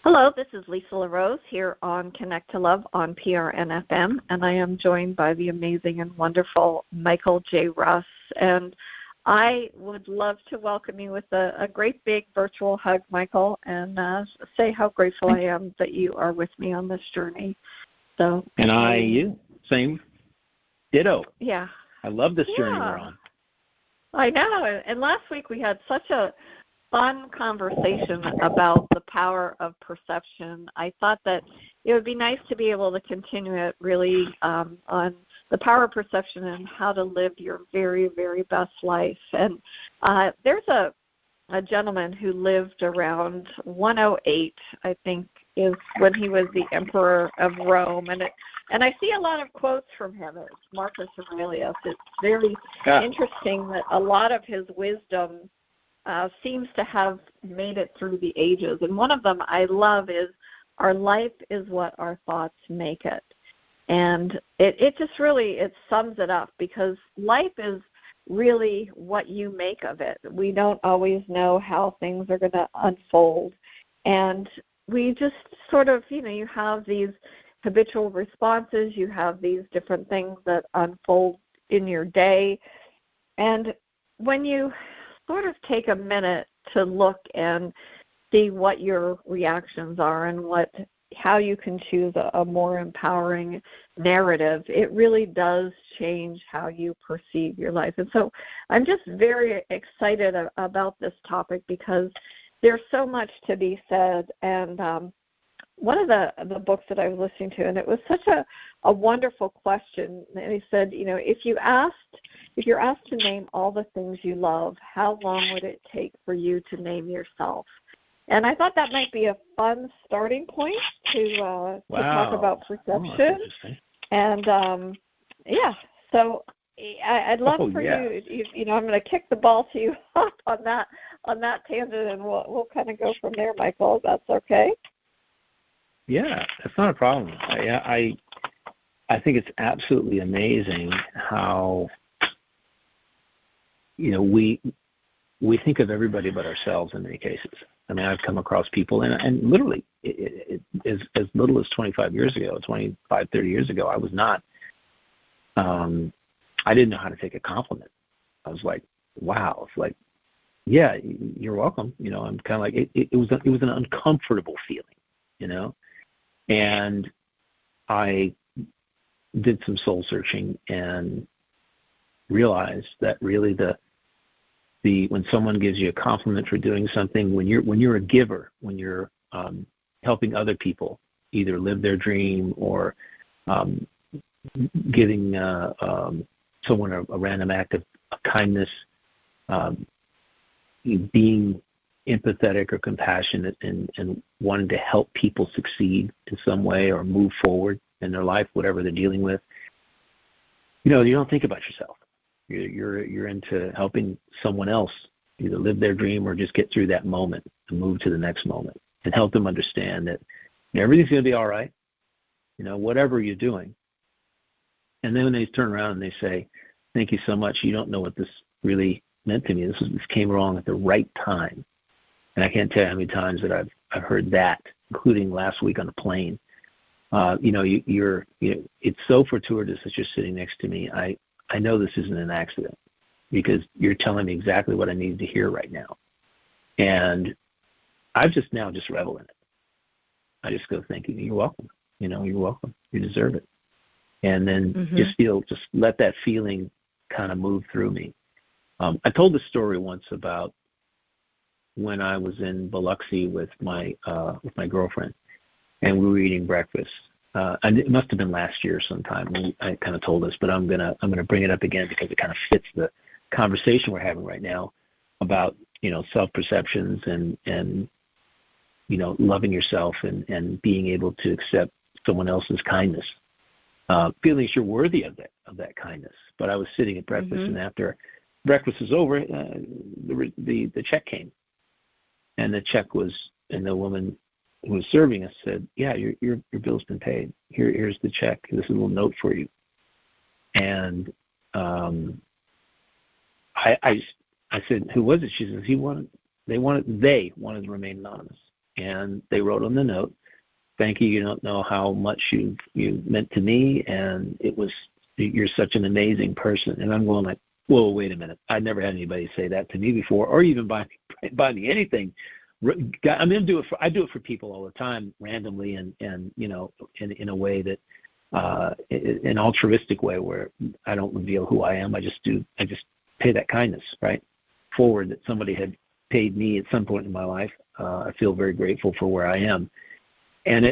Hello, this is Lisa LaRose here on Connect to Love on PRN-FM, and I am joined by the amazing and wonderful Michael J. Russ. And I would love to welcome you with a great big virtual hug, Michael, and say how grateful I am that you are with me on this journey. So, and you, same, ditto. Yeah. I love this journey we're on. I know, and last week we had such a fun conversation about the power of perception. I thought that it would be nice to be able to continue it really on the power of perception and how to live your very, very best life. And there's a gentleman who lived around 108, I think, is when he was the emperor of Rome. And I see a lot of quotes from him. It's Marcus Aurelius. It's very interesting that a lot of his wisdom seems to have made it through the ages. And one of them I love is, our life is what our thoughts make it. And it just really, it sums it up, because life is really what you make of it. We don't always know how things are going to unfold. And we just sort of, you have these habitual responses, you have these different things that unfold in your day. And when you sort of take a minute to look and see what your reactions are and how you can choose a more empowering narrative, it really does change how you perceive your life. And so I'm just very excited about this topic, because there's so much to be said. And one of the books that I was listening to, and it was such a wonderful question. And he said, if you're asked to name all the things you love, how long would it take for you to name yourself? And I thought that might be a fun starting point to talk about perception. And so I'd love for you. I'm going to kick the ball to you on that tangent, and we'll kind of go from there, Michael. If that's okay. Yeah, that's not a problem. I think it's absolutely amazing how we think of everybody but ourselves in many cases. I mean, I've come across people, and literally, as little as 25 years ago, 25, 30 years ago, I was not. I didn't know how to take a compliment. I was like, wow. It's like, yeah, you're welcome. I'm kind of like, it was an uncomfortable feeling, And I did some soul searching and realized that really when someone gives you a compliment for doing something, when you're a giver, when you're helping other people either live their dream or giving someone a random act of kindness, being empathetic or compassionate and wanting to help people succeed in some way or move forward in their life, whatever they're dealing with, you don't think about yourself. You're into helping someone else either live their dream or just get through that moment and move to the next moment and help them understand that everything's going to be all right, whatever you're doing. And then when they turn around and they say, thank you so much, you don't know what this really meant to me. This came along at the right time. And I can't tell you how many times that I've heard that, including last week on the plane. It's so fortuitous that you're sitting next to me. I know this isn't an accident, because you're telling me exactly what I needed to hear right now. And I've just revel in it. I just go thinking, you're welcome. You're welcome. You deserve it. And then just let that feeling kind of move through me. I told this story once about when I was in Biloxi with my girlfriend, and we were eating breakfast. And it must have been last year sometime. I kind of told this, but I'm gonna bring it up again because it kind of fits the conversation we're having right now about self-perceptions and loving yourself and being able to accept someone else's kindness, feeling you're worthy of that kindness. But I was sitting at breakfast, and after breakfast was over, the check came, and the check was, and the woman who was serving us said, yeah, your bill's been paid. Here's the check. This is a little note for you. And I said, who was it? She says, they wanted to remain anonymous. and they wrote on the note, "Thank you. You don't know how much you meant to me, and you're such an amazing person." And I'm going like, "Whoa, wait a minute! I never had anybody say that to me before, or even buy me anything." I mean, I do it for people all the time, randomly, and in a way that, an altruistic way where I don't reveal who I am. I just pay that kindness right forward that somebody had paid me at some point in my life. I feel very grateful for where I am, and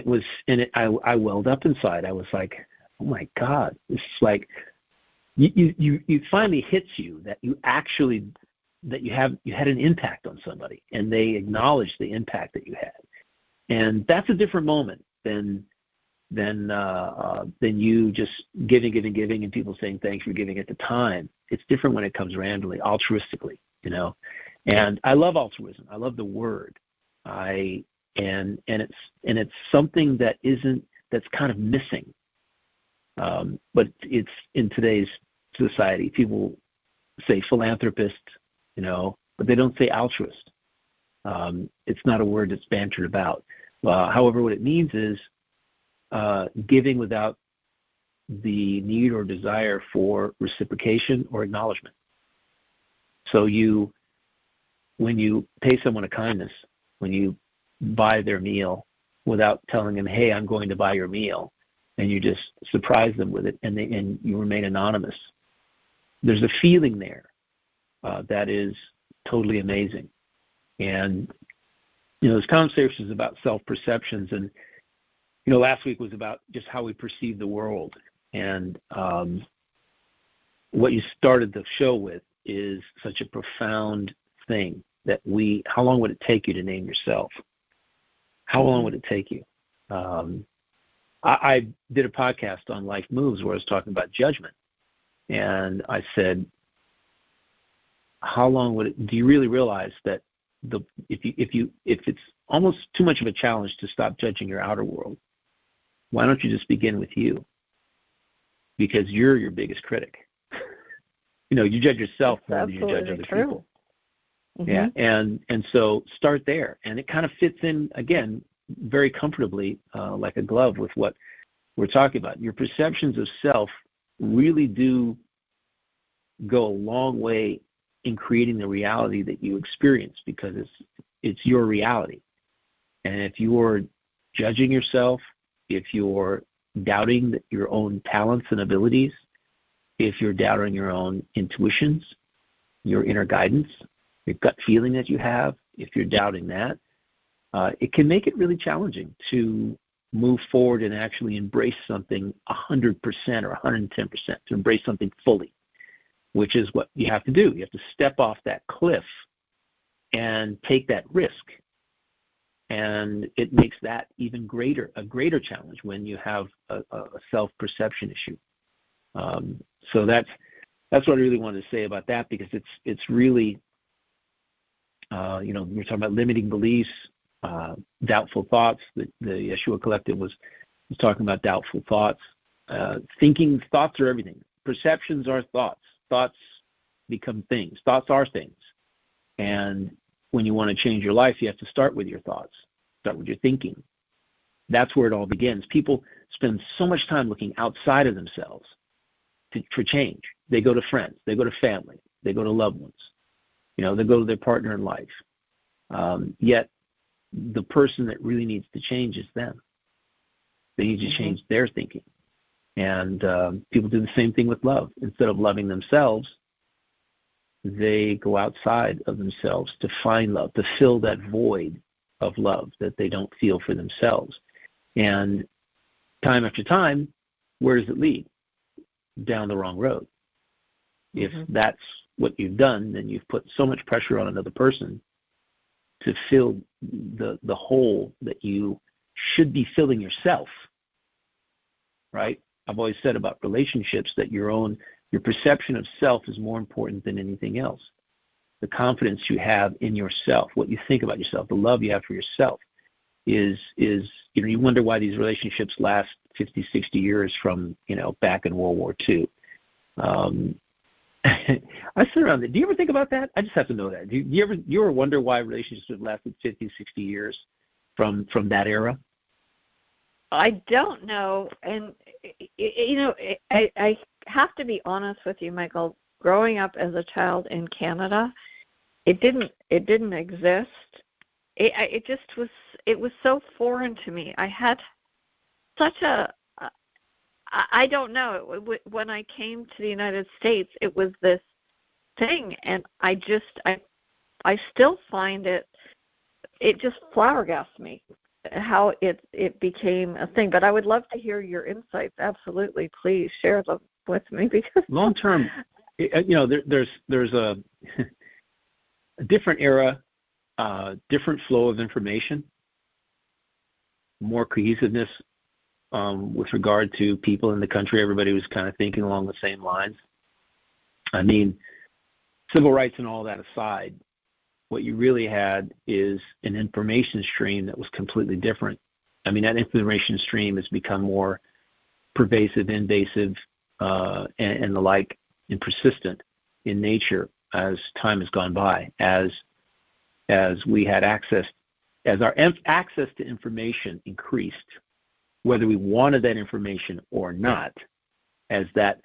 I welled up inside. I was like, oh my God, it's like you finally hits you that you actually. That you had an impact on somebody, and they acknowledge the impact that you had, and that's a different moment than you just giving, and people saying thanks for giving at the time. It's different when it comes randomly, altruistically, And I love altruism. I love the word. And it's something that's kind of missing, but it's in today's society. People say philanthropist. But they don't say altruist. It's not a word that's bantered about. However, what it means is giving without the need or desire for reciprocation or acknowledgement. So when you pay someone a kindness, when you buy their meal without telling them, "Hey, I'm going to buy your meal," and you just surprise them with it, and you remain anonymous, there's a feeling there. That is totally amazing. And, this conversation is about self-perceptions. And, last week was about just how we perceive the world. And what you started the show with is such a profound thing that how long would it take you to name yourself? How long would it take you? I did a podcast on Life Moves where I was talking about judgment. And I said, how long do you really realize that if it's almost too much of a challenge to stop judging your outer world, why don't you just begin with you? Because you're your biggest critic. You judge yourself more than you judge other people. Mm-hmm. Yeah, and so start there, and it kind of fits in again very comfortably, like a glove, with what we're talking about. Your perceptions of self really do go a long way in creating the reality that you experience, because it's your reality. And if you're judging yourself, if you're doubting your own talents and abilities, if you're doubting your own intuitions, your inner guidance, your gut feeling that you have, if you're doubting that, it can make it really challenging to move forward and actually embrace something 100% or 110%, to embrace something fully, which is what you have to do. You have to step off that cliff and take that risk. And it makes that even a greater challenge when you have a self-perception issue. So that's what I really wanted to say about that, because it's really, we're talking about limiting beliefs, doubtful thoughts. The Yeshua Collective was talking about doubtful thoughts. Thoughts are everything. Perceptions are thoughts. Thoughts become things. Thoughts are things. And when you want to change your life, you have to start with your thoughts, start with your thinking. That's where it all begins. People spend so much time looking outside of themselves for change. They go to friends. They go to family. They go to loved ones. They go to their partner in life. Yet the person that really needs to change is them. They need to change their thinking. And people do the same thing with love. Instead of loving themselves, they go outside of themselves to find love, to fill that void of love that they don't feel for themselves. And time after time, where does it lead? Down the wrong road. If that's what you've done, then you've put so much pressure on another person to fill the hole that you should be filling yourself, right? I've always said about relationships that your perception of self is more important than anything else. The confidence you have in yourself, what you think about yourself, the love you have for yourself is you wonder why these relationships last 50, 60 years from, back in World War II. I sit around there. Do you ever think about that? I just have to know that. Do you ever wonder why relationships have lasted 50, 60 years? from that era? I don't know, and I have to be honest with you, Michael. Growing up as a child in Canada, it didn't exist. It was so foreign to me. I had such I don't know. When I came to the United States, it was this thing, and I still find it just flabbergasts me how it became a thing. But I would love to hear your insights. Absolutely, please share them with me, because long term, there's a different era, different flow of information, more cohesiveness with regard to people in the country. Everybody was kind of thinking along the same lines. I mean, civil rights and all that aside, what you really had is an information stream that was completely different. I mean, that information stream has become more pervasive, invasive, and the like, and persistent in nature as time has gone by, as we had access, as our access to information increased, whether we wanted that information or not, as that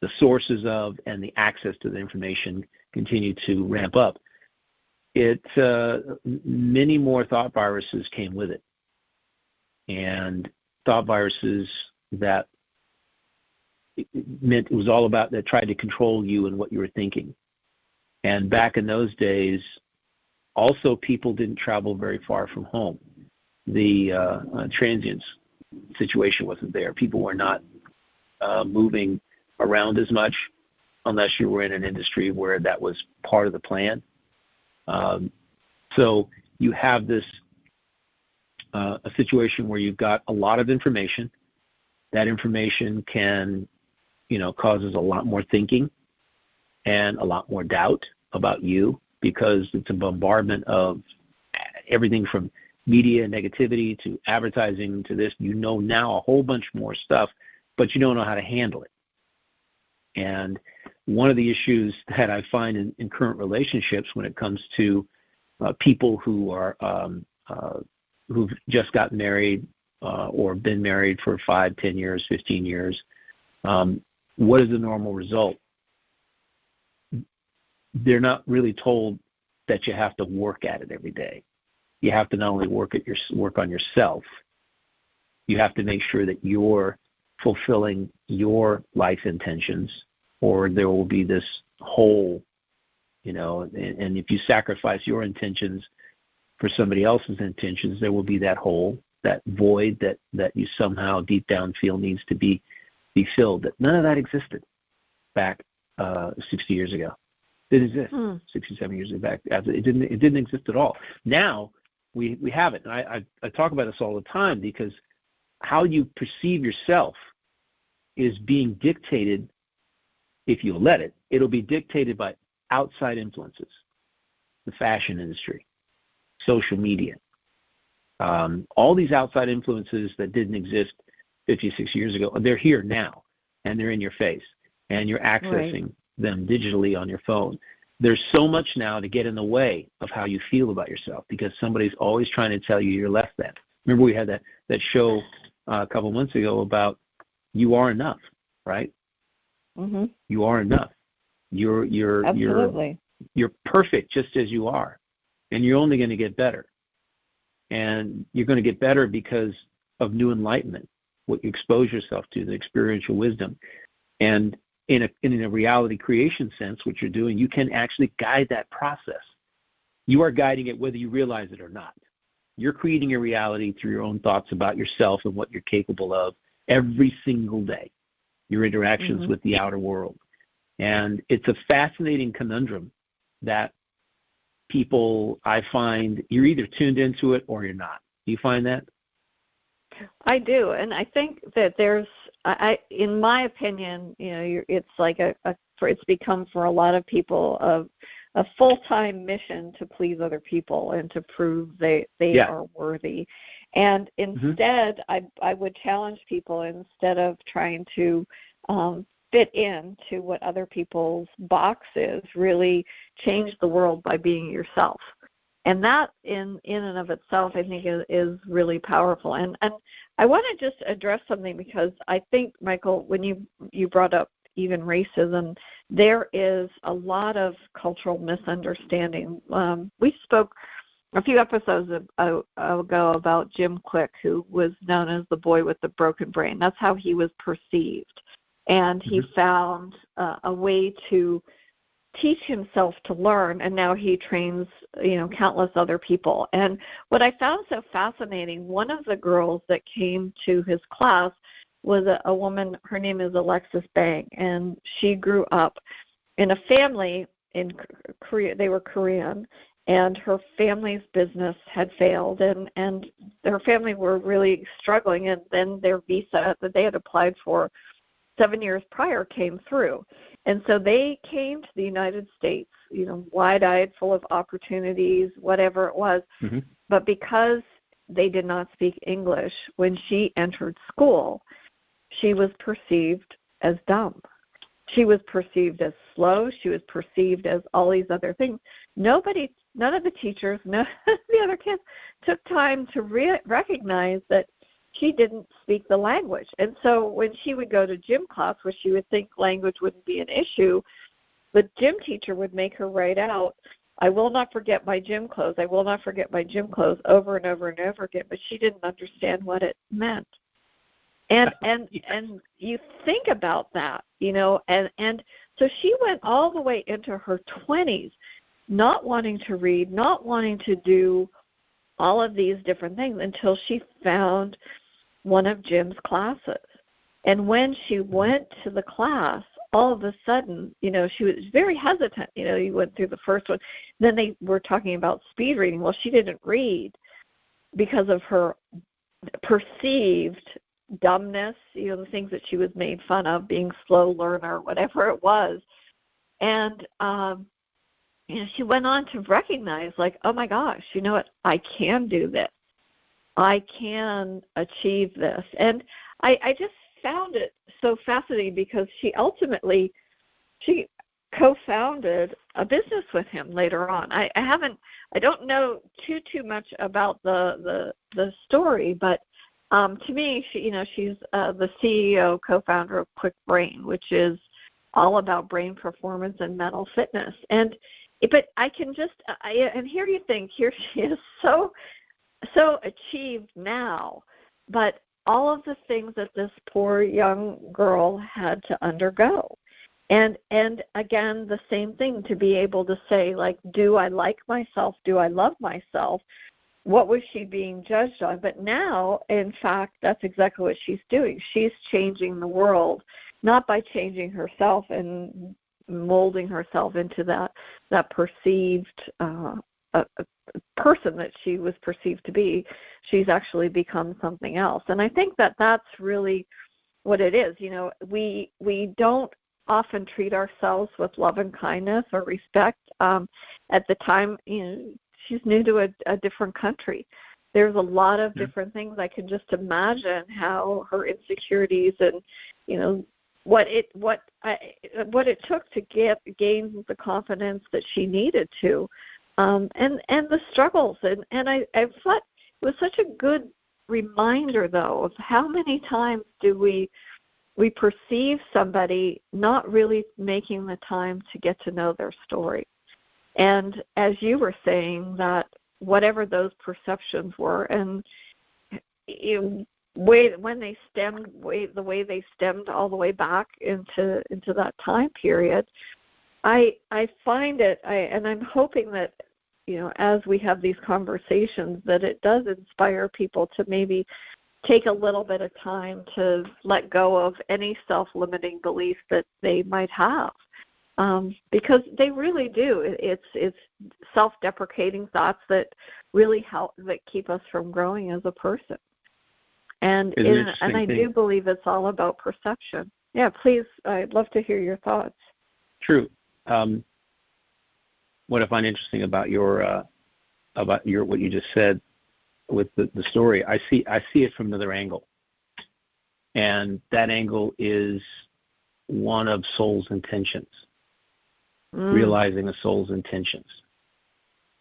the sources of and the access to the information continue to ramp up, many more thought viruses came with it, and thought viruses that meant it was all about, that tried to control you and what you were thinking. And back in those days, also, people didn't travel very far from home. The transience situation wasn't there. People were not moving around as much, unless you were in an industry where that was part of the plan. So you have this a situation where you've got a lot of information. That information causes a lot more thinking and a lot more doubt about you, because it's a bombardment of everything from media negativity to advertising to this. Now a whole bunch more stuff, but you don't know how to handle it. And one of the issues that I find in current relationships, when it comes to people who are who've just gotten married or been married for 5, 10 years, 15 years, what is the normal result? They're not really told that you have to work at it every day. You have to not only work on yourself, you have to make sure that you're fulfilling your life intentions, or there will be this hole, and if you sacrifice your intentions for somebody else's intentions, there will be that hole, that void that you somehow deep down feel needs to be filled. That none of that existed back 60 years ago. It didn't exist 67 years back. It didn't exist at all. Now we have it. And I talk about this all the time, because how you perceive yourself is being dictated, if you let it, it'll be dictated by outside influences, the fashion industry, social media, all these outside influences that didn't exist 56 years ago. They're here now, and they're in your face, and you're accessing them digitally on your phone. There's so much now to get in the way of how you feel about yourself, because somebody's always trying to tell you you're less than. Remember, we had that show a couple months ago about you are enough, right? Mm-hmm. You are enough. Absolutely. You're perfect just as you are, and you're only going to get better. And you're going to get better because of new enlightenment, what you expose yourself to, the experiential wisdom. And in a reality creation sense, what you're doing, you can actually guide that process. You are guiding it whether you realize it or not. You're creating your reality through your own thoughts about yourself and what you're capable of every single day, your interactions with the outer world. And it's a fascinating conundrum that people, I find, you're either tuned into it or you're not. Do you find that? I do, and I think that there's, in my opinion, it's like it's become for a lot of people a full-time mission to please other people and to prove they are worthy. And instead, I would challenge people, instead of trying to fit into what other people's box is, really change the world by being yourself. And that in and of itself, I think, is really powerful. And I want to just address something, because I think, Michael, when you brought up even racism, there is a lot of cultural misunderstanding. We spoke a few episodes ago about Jim Quick, who was known as the boy with the broken brain. That's how he was perceived. And he found a way to teach himself to learn, and now he trains, countless other people. And what I found so fascinating, one of the girls that came to his class was a woman. Her name is Alexis Bang, and she grew up in a family in Korea. They were Korean, and her family's business had failed, and her family were really struggling, and then their visa that they had applied for 7 years prior came through. And so they came to the United States, wide-eyed, full of opportunities, whatever it was. But because they did not speak English, when she entered school, she was perceived as dumb. She was perceived as slow. She was perceived as all these other things. None of the teachers, none of the other kids took time to recognize that she didn't speak the language. And so when she would go to gym class, where she would think language wouldn't be an issue, the gym teacher would make her write out, "I will not forget my gym clothes. I will not forget my gym clothes," over and over and over again. But she didn't understand what it meant. And you think about that, and so she went all the way into her 20s, not wanting to read, not wanting to do all of these different things, until she found one of Jim's classes. And when she went to the class, all of a sudden, she was very hesitant. You went through the first one. Then they were talking about speed reading. Well, she didn't read because of her perceived dumbness, the things that she was made fun of, being slow learner, whatever it was. And she went on to recognize, like, oh my gosh, you know what? I can do this. I can achieve this. And I just found it so fascinating, because she co-founded a business with him later on. I don't know too much about the story, but to me, she's the CEO, co-founder of Quick Brain, which is all about brain performance and mental fitness. But I can and here you think, here she is, so achieved now, but all of the things that this poor young girl had to undergo. And again, the same thing, to be able to say, like, do I like myself? Do I love myself? What was she being judged on? But now, in fact, that's exactly what she's doing. She's changing the world, not by changing herself and molding herself into that perceived person that she was perceived to be. She's actually become something else. And I think that that's really what it is. We don't often treat ourselves with love and kindness or respect. At the time, she's new to a different country. There's a lot of different things. I can just imagine how her insecurities and, what it took to gain the confidence that she needed to, and the struggles. And I thought it was such a good reminder, though, of how many times do we perceive somebody not really making the time to get to know their story. And as you were saying, that whatever those perceptions were, and the way they stemmed all the way back into that time period, I find it, and I'm hoping that, as we have these conversations, that it does inspire people to maybe take a little bit of time to let go of any self-limiting beliefs that they might have. Because they really do. It's self-deprecating thoughts that really help, that keep us from growing as a person. And I do believe it's all about perception. Yeah, please, I'd love to hear your thoughts. True. What I find interesting about what you just said with the story, I see it from another angle, and that angle is one of soul's intentions. Realizing a soul's intentions.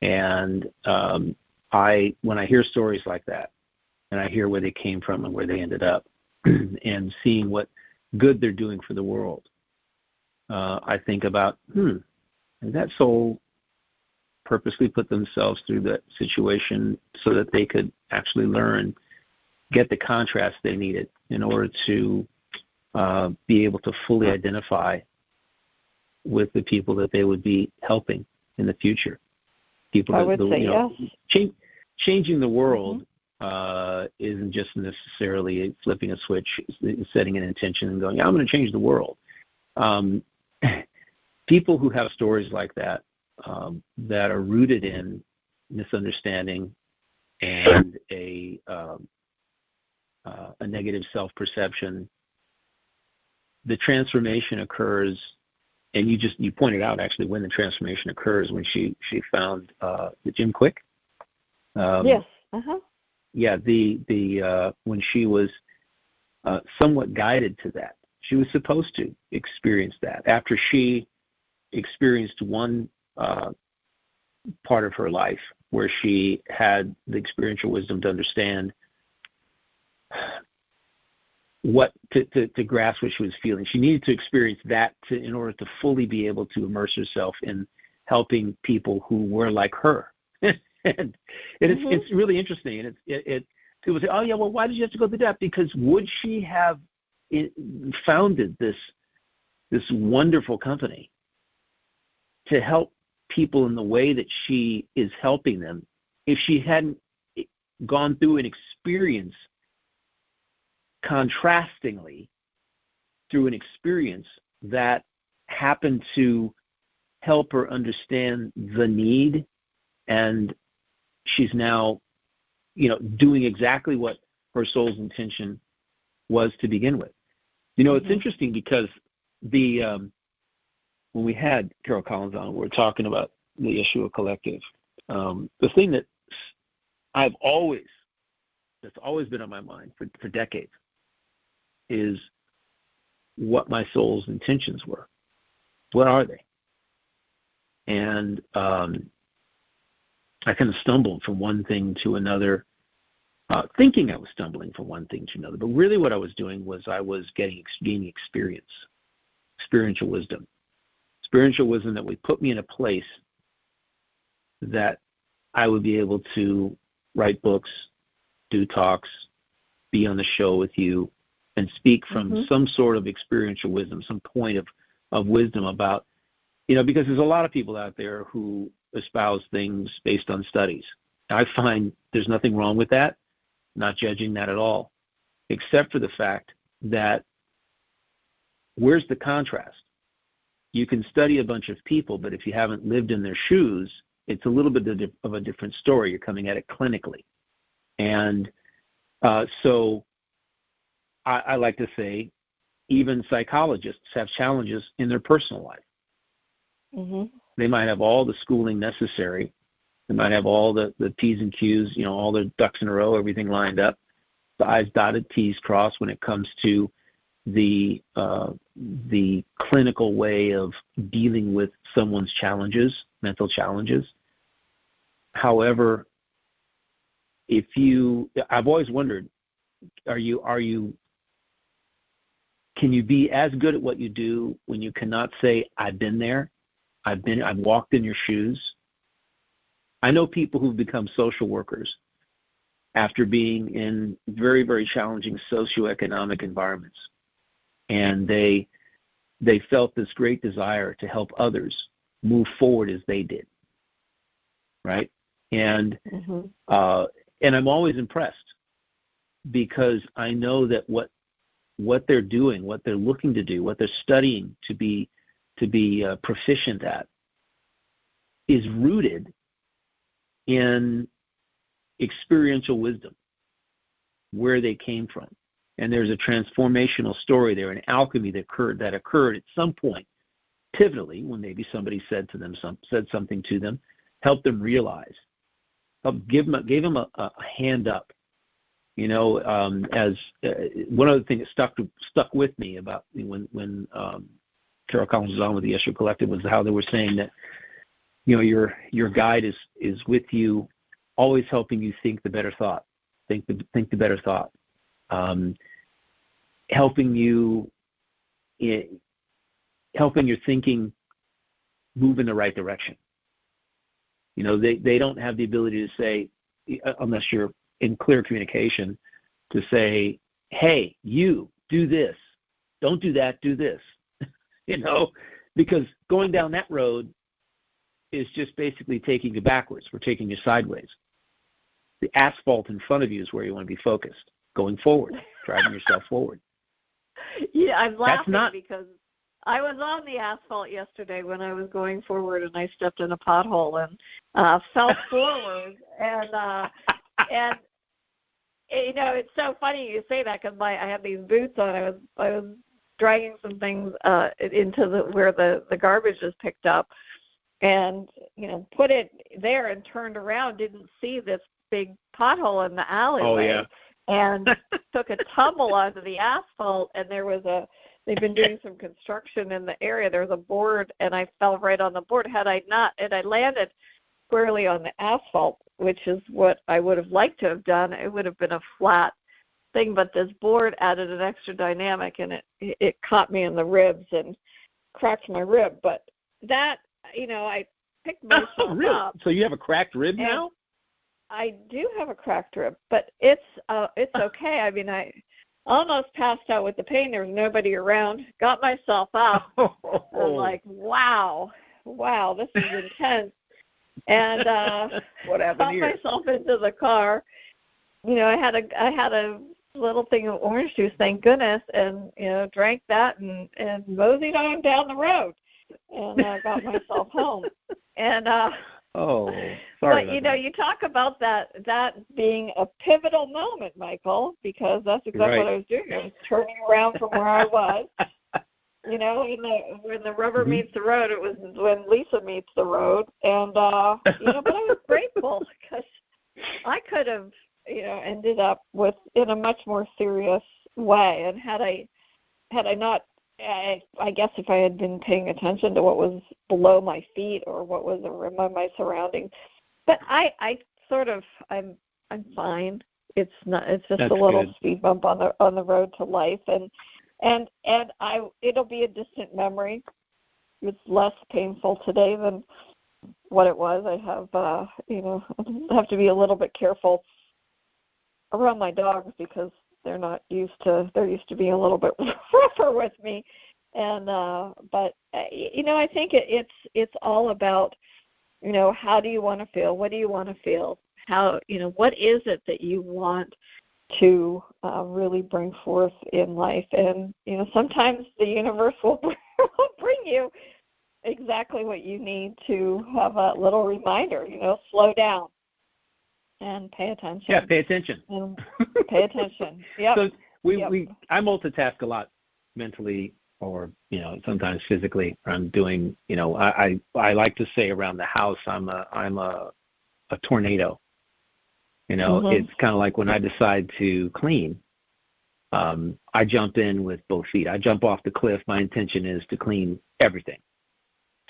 And when I hear stories like that, and I hear where they came from and where they ended up, and seeing what good they're doing for the world, I think about, that soul purposely put themselves through that situation so that they could actually learn, get the contrast they needed in order to be able to fully identify with the people that they would be helping in the future. People I would say yes. Changing the world isn't just necessarily flipping a switch, setting an intention and going, I'm going to change the world. People who have stories like that, that are rooted in misunderstanding and a negative self-perception, the transformation occurs. And you pointed out actually when the transformation occurs, when she found the Jim Quick. Yes. Uh-huh. Yeah. When she was somewhat guided to that, she was supposed to experience that after she experienced one part of her life where she had the experiential wisdom to understand what to grasp what she was feeling. She needed to experience that in order to fully be able to immerse herself in helping people who were like her. and it's really interesting. And people say, oh yeah, well, why did you have to go to that? Because would she have founded this wonderful company to help people in the way that she is helping them if she hadn't gone through an experience, contrastingly through an experience that happened to help her understand the need, and she's now, doing exactly what her soul's intention was to begin with. It's interesting because when we had Carol Collins on, we were talking about the Yeshua Collective. The thing that's always been on my mind for decades is what my soul's intentions were. What are they? And I kind of stumbled from one thing to another, thinking I was stumbling from one thing to another. But really what I was doing was I was gaining experience, spiritual wisdom that would put me in a place that I would be able to write books, do talks, be on the show with you, and speak from some sort of experiential wisdom, some point of wisdom about, because there's a lot of people out there who espouse things based on studies. I find there's nothing wrong with that, not judging that at all, except for the fact that where's the contrast? You can study a bunch of people, but if you haven't lived in their shoes, it's a little bit of a different story. You're coming at it clinically. And so I like to say even psychologists have challenges in their personal life. They might have all the schooling necessary. They might have all the P's and Q's, all their ducks in a row, everything lined up, the I's dotted, T's crossed when it comes to the clinical way of dealing with someone's challenges, mental challenges. However, I've always wondered, can you be as good at what you do when you cannot say, I've been there, I've walked in your shoes? I know people who've become social workers after being in very, very challenging socioeconomic environments. And they felt this great desire to help others move forward as they did, right? And I'm always impressed because I know that what they're doing, what they're looking to do, what they're studying to be proficient at, is rooted in experiential wisdom, where they came from. And there's a transformational story there, an alchemy that occurred at some point, pivotally, when maybe somebody said something to them, helped them realize, gave them a hand up. As one other thing that stuck with me about when Carol Collins was on with the Yeshua Collective was how they were saying that your guide is with you, always helping you think the better thought, think the better thought, helping your thinking move in the right direction. They don't have the ability to say, unless you're in clear communication, to say, hey, you do this, don't do that, do this, because going down that road is just basically taking you backwards. We're taking you sideways. The asphalt in front of you is where you want to be focused, going forward, driving yourself forward. Yeah, I'm laughing because I was on the asphalt yesterday when I was going forward, and I stepped in a pothole and fell forward. And it's so funny you say that because I have these boots on. I was dragging some things into where the garbage is picked up, and put it there and turned around. Didn't see this big pothole in the alleyway. Oh yeah. And took a tumble onto the asphalt, and they've been doing some construction in the area. There was a board, and I fell right on the board. Had I not, and I landed squarely on the asphalt, which is what I would have liked to have done. It would have been a flat thing, but this board added an extra dynamic, and it caught me in the ribs and cracked my rib. But that, I picked myself up. So you have a cracked rib now? I do have a cracked rib, but it's okay. I mean, I almost passed out with the pain. There was nobody around. Got myself up. I'm like, wow, this is intense. And what happened here? Got myself into the car. I had a little thing of orange juice, thank goodness, and drank that and moseyed on down the road, and got myself home. And sorry. But you talk about that being a pivotal moment, Michael, because that's exactly what I was doing. I was turning around from where I was. When the rubber meets the road, it was when Lisa meets the road, and but I was grateful because I could have ended up in a much more serious way. And had I not, I guess if I had been paying attention to what was below my feet or what was around my surroundings, but I'm fine. It's just That's a little good. speed bump on the road to life, and it'll be a distant memory. It's less painful today than what it was. I have I have to be a little bit careful around my dogs because they're used to being a little bit rougher with me, and but I think it's all about how do you want to feel? What do you want to feel? How what is it that you want to really bring forth in life? And sometimes the universe will bring you exactly what you need to have a little reminder. Slow down and pay attention. Yeah, pay attention. And pay attention. Yep. So I multitask a lot mentally, or sometimes physically. I'm doing I like to say around the house I'm a tornado. It's kind of like when I decide to clean, I jump in with both feet. I jump off the cliff. My intention is to clean everything.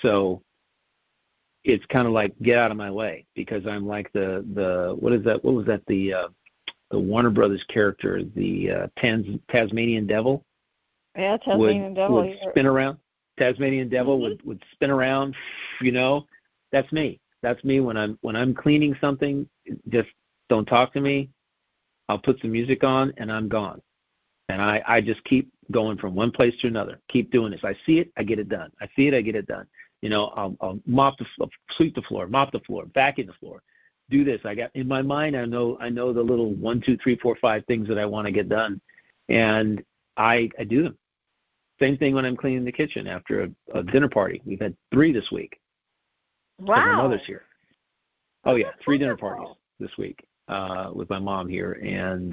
So it's kind of like get out of my way, because I'm like the what is that? What was that? The Warner Brothers character, the Tasmanian Devil. Yeah, Tasmanian Devil. Would spin around. Tasmanian Devil would spin around. That's me. That's me when I'm cleaning something. Just don't talk to me. I'll put some music on and I'm gone. And I just keep going from one place to another. Keep doing this. I see it, I get it done. I see it, I get it done. I'll sweep the floor, mop the floor, vacuum the floor, do this. I got in my mind. I know the little 1, 2, 3, 4, 5 things that I want to get done, and I do them. Same thing when I'm cleaning the kitchen after a dinner party. We've had 3 this week. Wow. My mother's here. Oh yeah, 3 dinner wonderful. parties this week with my mom here, and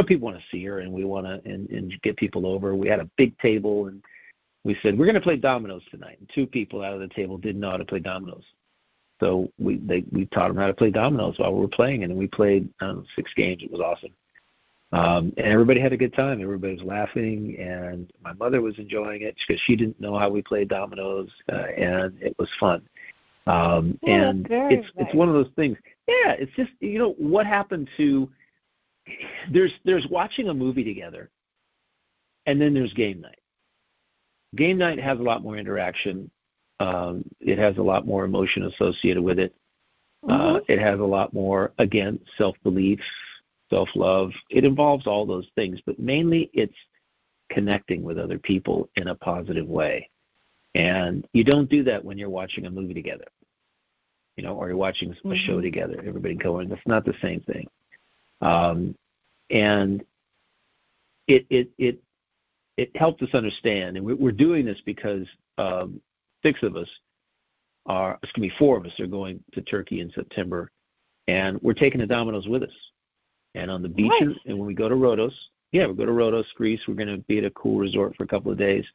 people want to see her, and we want to and get people over. We had a big table, and we said we're going to play dominoes tonight. And 2 people out of the table didn't know how to play dominoes, so we taught them how to play dominoes while we were playing, and we played 6 games. It was awesome, and everybody had a good time. Everybody was laughing, and my mother was enjoying it because she didn't know how we played dominoes, and it was fun. And it's one of those things. Yeah, it's just, what happened to, there's watching a movie together, and then there's game night. Game night has a lot more interaction. It has a lot more emotion associated with it. It has a lot more, again, self-belief, self-love. It involves all those things, but mainly it's connecting with other people in a positive way. And you don't do that when you're watching a movie together, or you're watching a show together, everybody going. That's not the same thing. And it helped us understand, and we're doing this because 4 of us are going to Turkey in September, and we're taking the dominoes with us. And on the beach, and when we go to Rhodos, we'll go to Rhodos, Greece. We're going to be at a cool resort for a couple of days.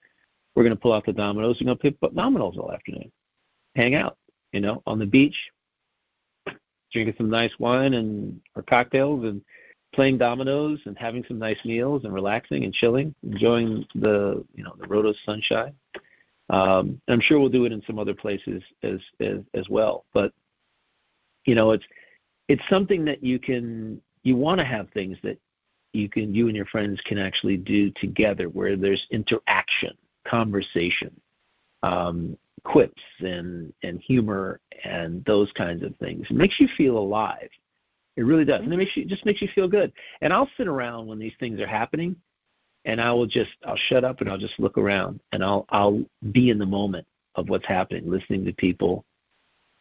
We're going to pull out the dominoes. We're going to pick dominoes all afternoon, hang out, on the beach, drinking some nice wine or cocktails and playing dominoes and having some nice meals and relaxing and chilling, enjoying the Rhodos sunshine. I'm sure we'll do it in some other places as well. But it's something that you want to have things that you and your friends can actually do together, where there's interaction, conversation, quips and humor and those kinds of things. It makes you feel alive. It really does. And it just makes you feel good. And I'll sit around when these things are happening, and I'll shut up and I'll just look around, and I'll be in the moment of what's happening, listening to people,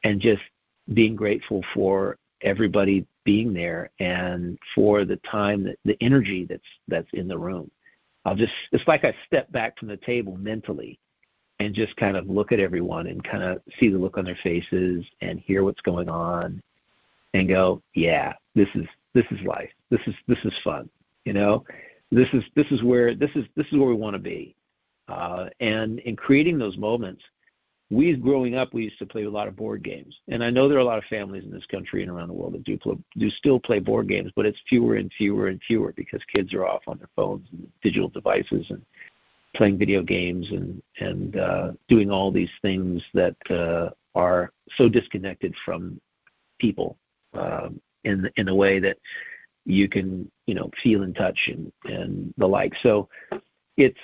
and just being grateful for everybody being there and for the time, the energy that's in the room. It's like I step back from the table mentally and just kind of look at everyone and kind of see the look on their faces and hear what's going on and go, yeah, this is life. This is fun. This is where we want to be. And in creating those moments, growing up, we used to play a lot of board games. And I know there are a lot of families in this country and around the world that do still play board games, but it's fewer and fewer and fewer because kids are off on their phones and digital devices and playing video games and doing all these things that are so disconnected from people in a way that you can feel and touch and the like. So it's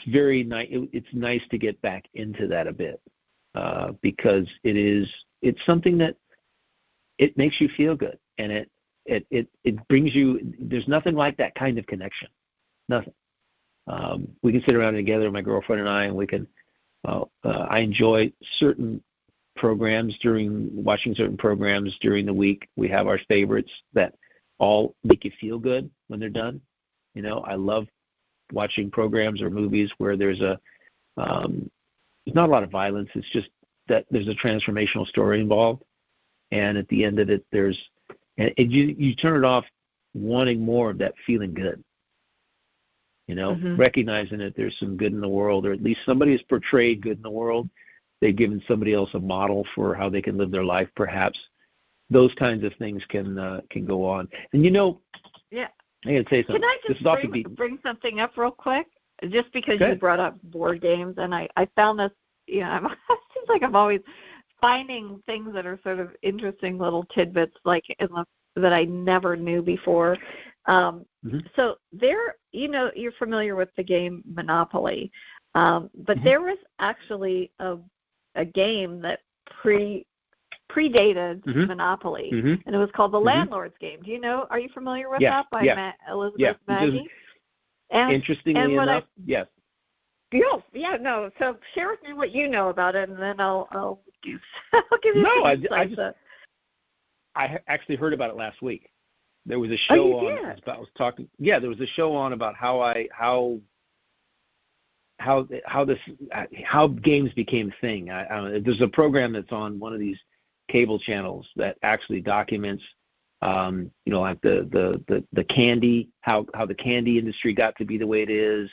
very nice. It's nice to get back into that a bit because it's something that it makes you feel good, and it brings you. There's nothing like that kind of connection. Nothing. We can sit around together, my girlfriend and I, and we can. I enjoy certain programs watching certain programs during the week. We have our favorites that all make you feel good when they're done. I love watching programs or movies where there's not a lot of violence. It's just that there's a transformational story involved, and at the end of it, you turn it off wanting more of that feeling good. Recognizing that there's some good in the world, or at least somebody has portrayed good in the world. They've given somebody else a model for how they can live their life, perhaps. Those kinds of things can go on. And yeah. I got to say something. Can I just bring something up real quick? Just because you brought up board games, and I found this, it seems like I'm always finding things that are sort of interesting little tidbits, like that I never knew before. So you're familiar with the game Monopoly, but there was actually a game that predated Monopoly, and it was called the Landlord's Game. Are you familiar with that by Elizabeth Maggie? Interestingly enough, yes. Yeah, no. So share with me what you know about it, and then I'll give you some insights. I actually heard about it last week. There was a show on. I was talking. Yeah, there was a show on about how games became a thing. There's a program that's on one of these cable channels that actually documents, like the candy, how the candy industry got to be the way it is,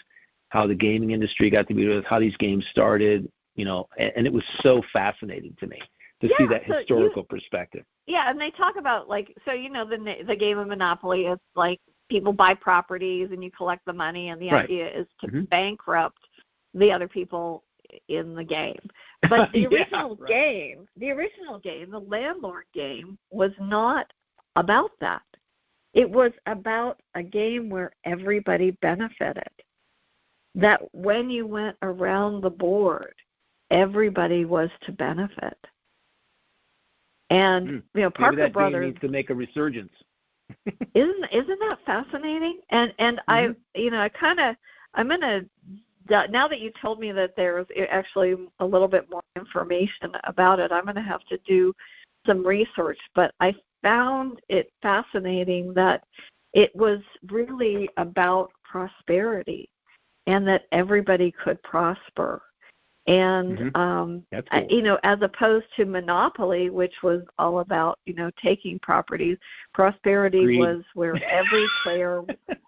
how the gaming industry got to be, how these games started, and it was so fascinating to me to see that historical perspective. Yeah, and they talk about the game of Monopoly. It's like people buy properties and you collect the money, and the idea is to bankrupt the other people in the game. But the original game, the landlord game, was not about that. It was about a game where everybody benefited. That when you went around the board, everybody was to benefit. And Parker Maybe that Brothers game needs to make a resurgence. isn't that fascinating? And I'm gonna, now that you told me that there's actually a little bit more information about it, I'm going to have to do some research. But I found it fascinating that it was really about prosperity and that everybody could prosper. And, That's cool. as opposed to Monopoly, which was all about, taking properties, prosperity Greed. was where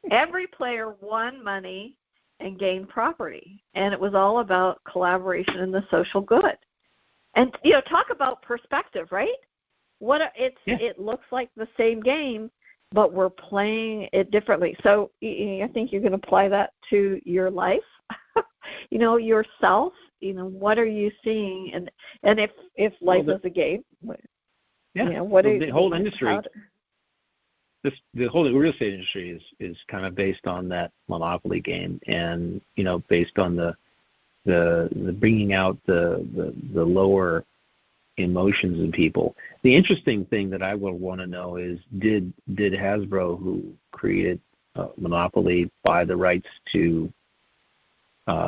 every player won money and gained property. And it was all about collaboration and the social good. And, talk about perspective, right? It looks like the same game, but we're playing it differently. So I think you can apply that to your life, yourself. What are you seeing? And if life is a game, what the whole industry, the whole real estate industry is kind of based on that Monopoly game, and based on the bringing out the lower emotions in people. The interesting thing that I would want to know is, did Hasbro, who created Monopoly, buy the rights to?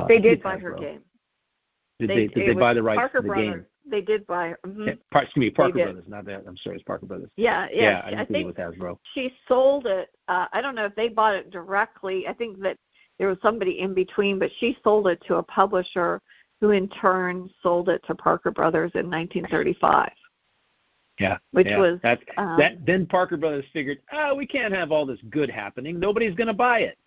They did buy her game. Did they buy the rights Parker to the Brothers. game? They did buy. Parker Brothers, not that. I'm sorry, it's Parker Brothers. Yeah. I think it was Hasbro. She sold it. I don't know if they bought it directly. I think that there was somebody in between, but she sold it to a publisher, who in turn sold it to Parker Brothers in 1935. Yeah, which was that. Then Parker Brothers figured, we can't have all this good happening. Nobody's going to buy it.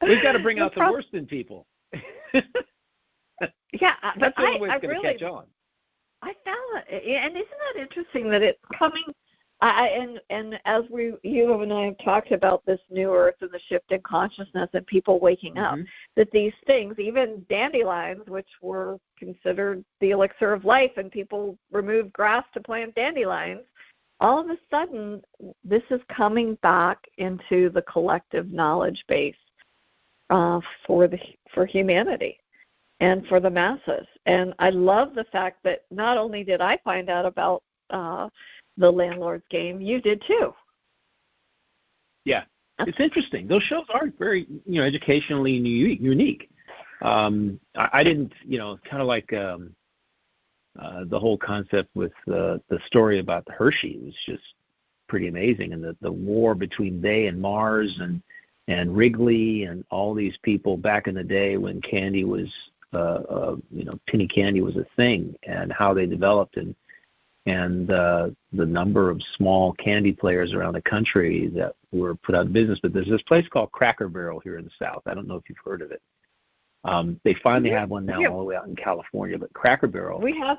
We've got to bring out the worst in people. Yeah, that's the only way it's going to catch on. I found it, and isn't that interesting that it's coming? And as you and I have talked about this new earth and the shift in consciousness and people waking up, that these things, even dandelions, which were considered the elixir of life, and people removed grass to plant dandelions, all of a sudden this is coming back into the collective knowledge base for humanity and for the masses. And I love the fact that not only did I find out about the landlord's game, you did too. Yeah, it's interesting. Those shows are very, educationally unique. I didn't, kind of like the whole concept with the story about Hershey was just pretty amazing, and the war between they and Mars and Wrigley and all these people back in the day when candy was, penny candy was a thing, and how they developed and the number of small candy players around the country that were put out of business. But there's this place called Cracker Barrel here in the South. I don't know if you've heard of it. They finally have one now all the way out in California. But Cracker Barrel, we have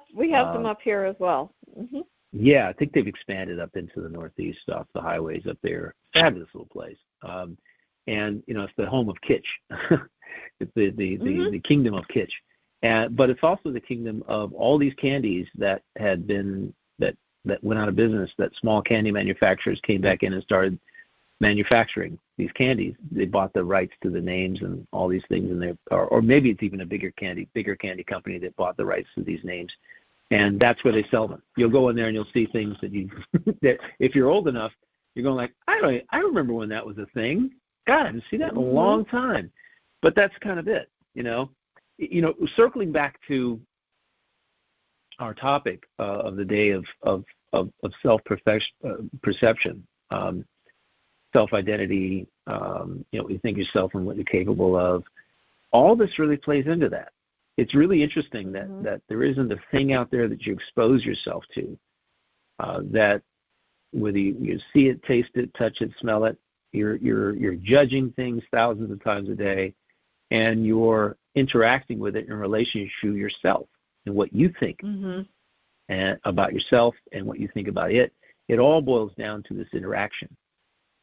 them up here as well. Mm-hmm. Yeah, I think they've expanded up into the Northeast off the highways up there. Fabulous little place. And it's the home of kitsch. It's the kingdom of kitsch. But it's also the kingdom of all these candies that had been that went out of business, that small candy manufacturers came back in and started manufacturing these candies. They bought the rights to the names and all these things, and or maybe it's even a bigger candy company that bought the rights to these names, and that's where they sell them. You'll go in there and you'll see things that that if you're old enough, you're going like, I remember when that was a thing. God, I haven't seen that in a long time. But that's kind of it, circling back to our topic of the day of self-perception, self-identity, what you think yourself and what you're capable of. All this really plays into that. It's really interesting that there isn't a thing out there that you expose yourself to, that whether you see it, taste it, touch it, smell it, you're judging things thousands of times a day, and you're interacting with it in relation to yourself and what you think and about yourself and what you think about it. It all boils down to this interaction.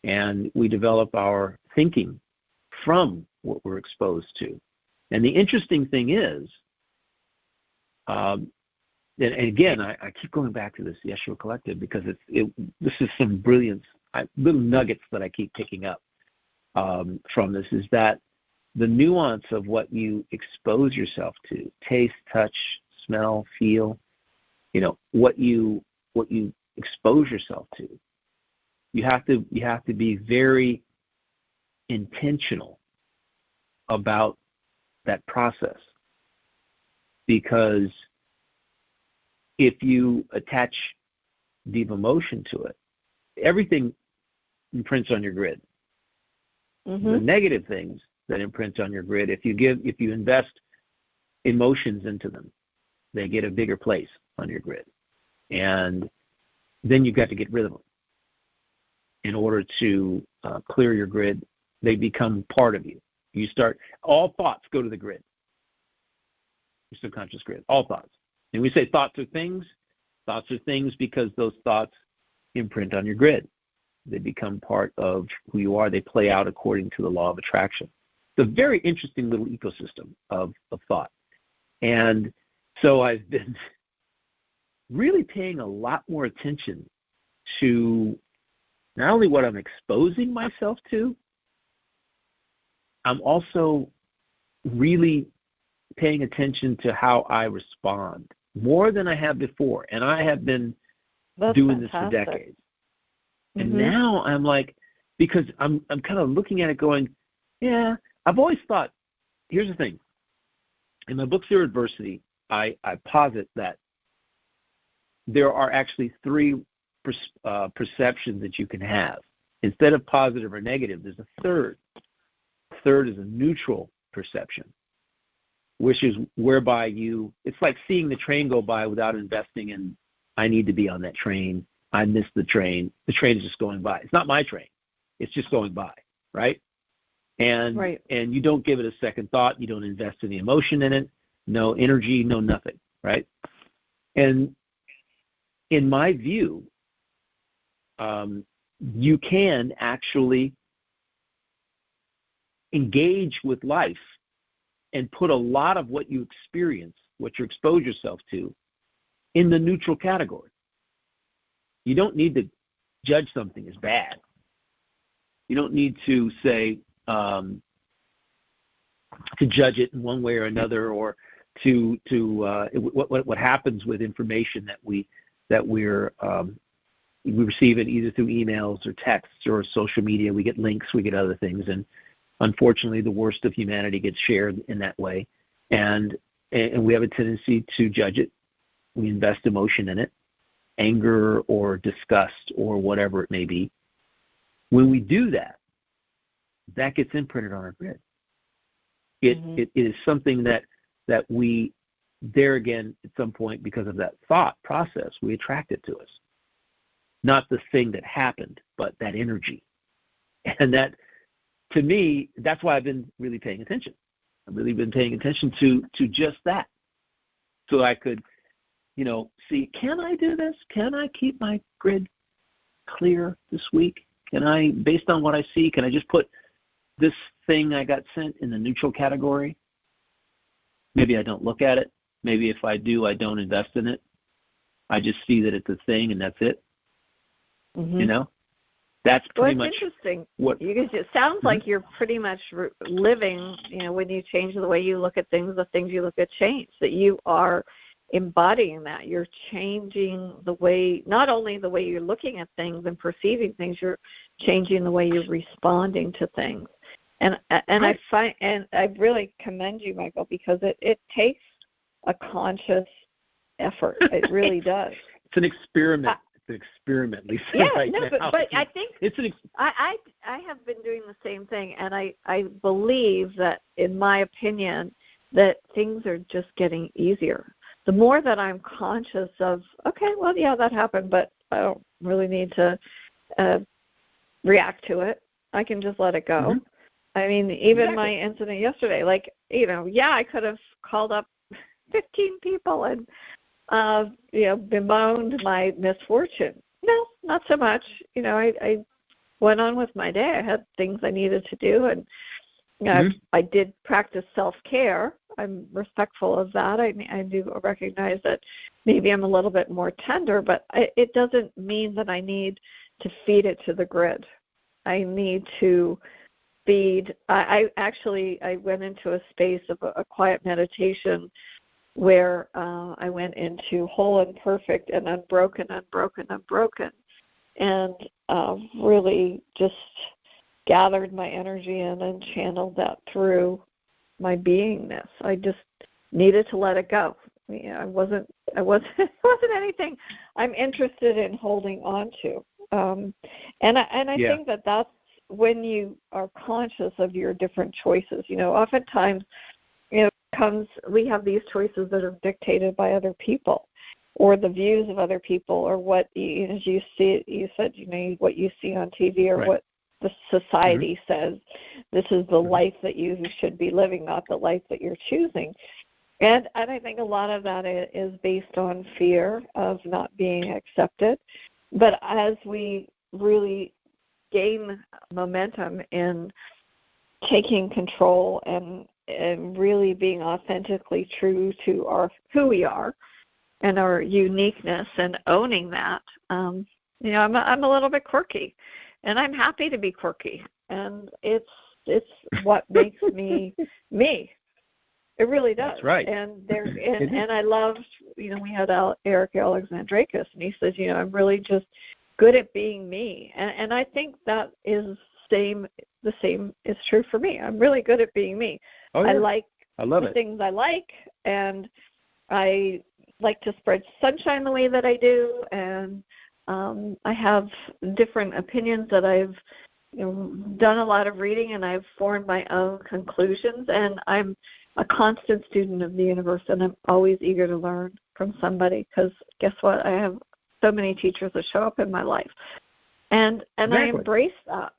And we develop our thinking from what we're exposed to. And the interesting thing is, and again, I keep going back to this Yeshua Collective because this is some brilliance, little nuggets that I keep picking up from this, is that the nuance of what you expose yourself to, taste, touch, smell, feel, what you expose yourself to, you have to be very intentional about that process, because if you attach deep emotion to it, everything imprints on your grid. Mm-hmm. The negative things that imprint on your grid, if you invest emotions into them, they get a bigger place on your grid. And then you've got to get rid of them. In order to clear your grid, they become part of you. All thoughts go to the grid, your subconscious grid, all thoughts. And we say thoughts are things because those thoughts imprint on your grid. They become part of who you are. They play out according to the law of attraction. It's a very interesting little ecosystem of thought. And so I've been really paying a lot more attention to not only what I'm exposing myself to, I'm also really paying attention to how I respond more than I have before. And I have been doing this for decades. And now I'm like, because I'm kind of looking at it going, yeah, I've always thought, here's the thing. In my book, Zero Adversity, I posit that there are actually three perceptions that you can have. Instead of positive or negative, there's a third. Third is a neutral perception, which is whereby it's like seeing the train go by without investing in, I need to be on that train. I missed the train. The train is just going by. It's not my train. It's just going by, right? And you don't give it a second thought. You don't invest any emotion in it, no energy, no nothing, right? And in my view, you can actually engage with life and put a lot of what you experience, what you expose yourself to, in the neutral category. You don't need to judge something as bad. You don't need to say, to judge it in one way or another, or what happens with information that we receive it either through emails or texts or social media. We get links, we get other things, and unfortunately, the worst of humanity gets shared in that way, and we have a tendency to judge it. We invest emotion in it, anger or disgust or whatever it may be. When we do that, that gets imprinted on our grid. It is something that we, there again, at some point, because of that thought process, we attract it to us. Not the thing that happened, but that energy. And that, to me, that's why I've been really paying attention. I've really been paying attention to just that. So I could, see, can I do this? Can I keep my grid clear this week? Can I, based on what I see, can I just put this thing I got sent in the neutral category? Maybe I don't look at it. Maybe if I do, I don't invest in it. I just see that it's a thing and that's it. That's pretty much interesting. Because it sounds like you're pretty much living, when you change the way you look at things, the things you look at change, that you are embodying that. You're changing the way, not only the way you're looking at things and perceiving things, you're changing the way you're responding to things. And I find, and I really commend you, Michael, because it takes a conscious effort. It really does. It's an experiment. It's an experiment, Lisa. Yeah, right now. But I think I have been doing the same thing, and I believe that, in my opinion, that things are just getting easier. The more that I'm conscious of, okay, well, yeah, that happened, but I don't really need to react to it. I can just let it go. I mean, even my incident yesterday, I could have called up 15 people and, bemoaned my misfortune. No, not so much. I went on with my day. I had things I needed to do, and I did practice self-care. I'm respectful of that. I do recognize that maybe I'm a little bit more tender, but it doesn't mean that I need to feed it to the grid. I need to feed. I went into a space of a quiet meditation where I went into whole and perfect and unbroken, and really just gathered my energy in and channeled that through my beingness. I just needed to let it go. It wasn't anything I'm interested in holding on to. And I think that that's when you are conscious of your different choices. Oftentimes, we have these choices that are dictated by other people, or the views of other people, or what as you see. You said what you see on TV, or what the society says. This is the life that you should be living, not the life that you're choosing. And I think a lot of that is based on fear of not being accepted. But as we really gain momentum in taking control and really being authentically true to who we are and our uniqueness, and owning that, I'm a little bit quirky, and I'm happy to be quirky, and it's what makes me me. It really does. That's right. And I loved, we had Eric Alexandrakis, and he says, I'm really just good at being me. And I think that is the same is true for me. I'm really good at being me. Oh, yeah. I love the things I like, and I like to spread sunshine the way that I do, and I have different opinions that I've done a lot of reading, and I've formed my own conclusions, and I'm a constant student of the universe, and I'm always eager to learn from somebody, because guess what? I have so many teachers that show up in my life, and exactly. I embrace that.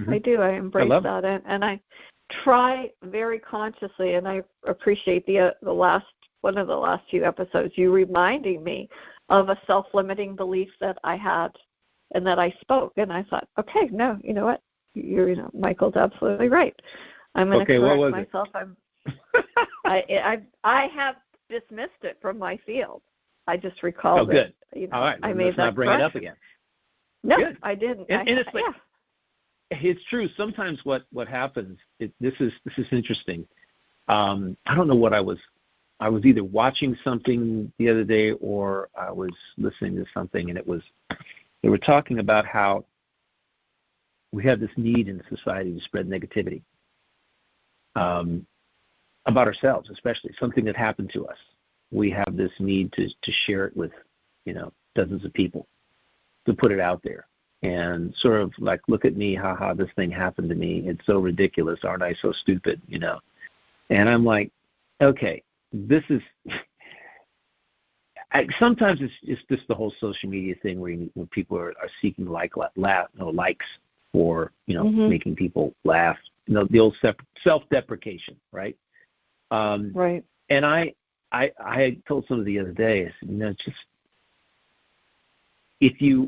I do. I embrace that, and I try very consciously, and I appreciate one of the last few episodes, you reminding me of a self-limiting belief that I had and that I spoke, and I thought, okay, no, you know what? Michael's absolutely right. I'm going to correct myself. I have dismissed it from my field. I just recalled Oh, good. it. All right. I made let's not bring it up again. No, good. I didn't. And it's like, it's true. Sometimes what happens, this is interesting. I don't know what I was either watching something the other day, or I was listening to something, and they were talking about how we have this need in society to spread negativity about ourselves, especially something that happened to us. We have this need to share it with, dozens of people, to put it out there, and sort of like, look at me, haha, this thing happened to me. It's so ridiculous. Aren't I so stupid? And I'm like, okay, this is. Sometimes it's just the whole social media thing when people are seeking likes for making people laugh. The old self-deprecation, right? Right. And I told somebody the other day, I said, just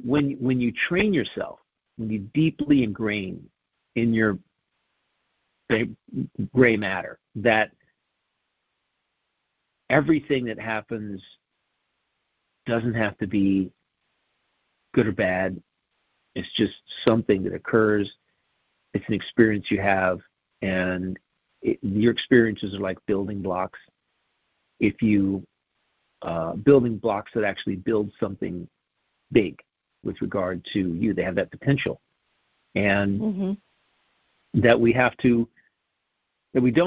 when you train yourself, when you deeply ingrain in your gray matter that everything that happens doesn't have to be good or bad. It's just something that occurs. It's an experience you have, and your experiences are like building blocks. If you building blocks that actually build something big with regard to you, they have that potential, and that we don't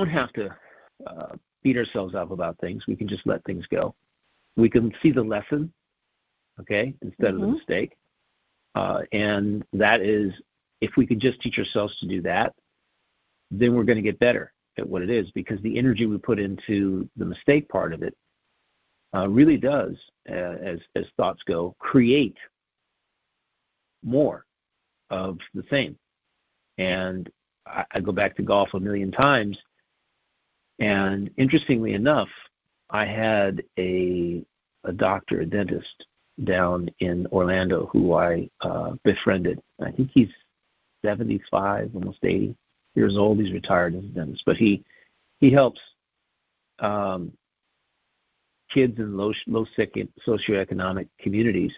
have to beat ourselves up about things. We can just let things go. We can see the lesson, okay, instead of the mistake. And that is, if we can just teach ourselves to do that, then we're going to get better at what it is, because the energy we put into the mistake part of it really does, as thoughts go, create more of the same. And I go back to golf a million times, and interestingly enough, I had a doctor, a dentist down in Orlando who I befriended. I think he's 75, almost 80. years old. He's retired as a dentist, but he helps kids in low socioeconomic communities,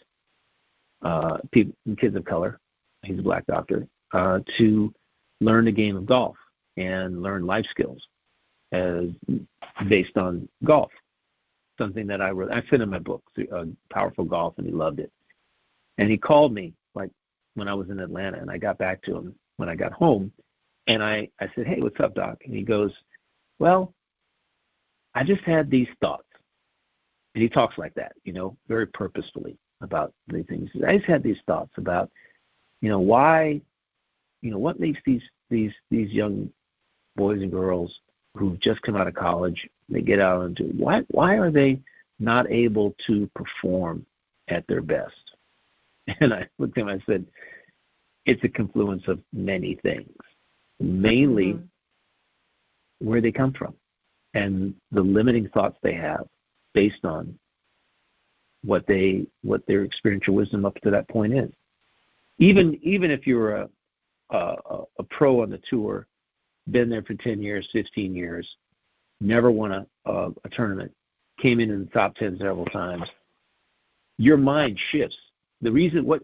kids of color. He's a black doctor, to learn the game of golf and learn life skills based on golf. Something that I sent him my book, Powerful Golf, and he loved it. And he called me like when I was in Atlanta, and I got back to him when I got home, and I said, "Hey, what's up, Doc?" And he goes, "Well, I just had these thoughts." And he talks like that, very purposefully about the things. I just had these thoughts about, why, what makes these young boys and girls who've just come out of college, they get out into why are they not able to perform at their best? And I looked at him and I said, it's a confluence of many things, mainly where they come from and the limiting thoughts they have based on what their experiential wisdom up to that point is. Even if you're a pro on the tour, been there for 10 years, 15 years, never won a tournament, came in the top 10 several times, your mind shifts. The reason what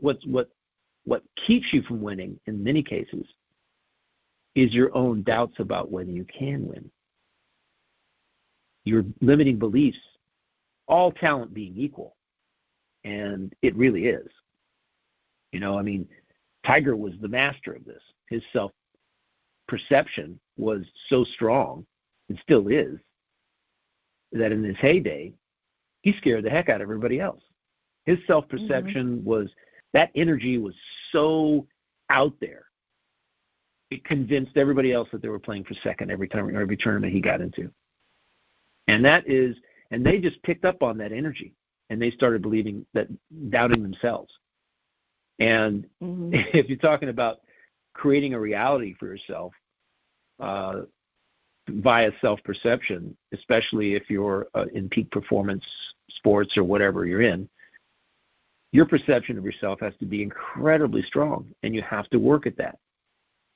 keeps you from winning in many cases is your own doubts about whether you can win. Your limiting beliefs, all talent being equal, and it really is. Tiger was the master of this. His self-perception was so strong, and still is, that in his heyday, he scared the heck out of everybody else. His self-perception was, that energy was so out there, it convinced everybody else that they were playing for second every tournament he got into. And they just picked up on that energy, and they started doubting themselves. And if you're talking about creating a reality for yourself via self-perception, especially if you're in peak performance sports or whatever you're in, your perception of yourself has to be incredibly strong, and you have to work at that.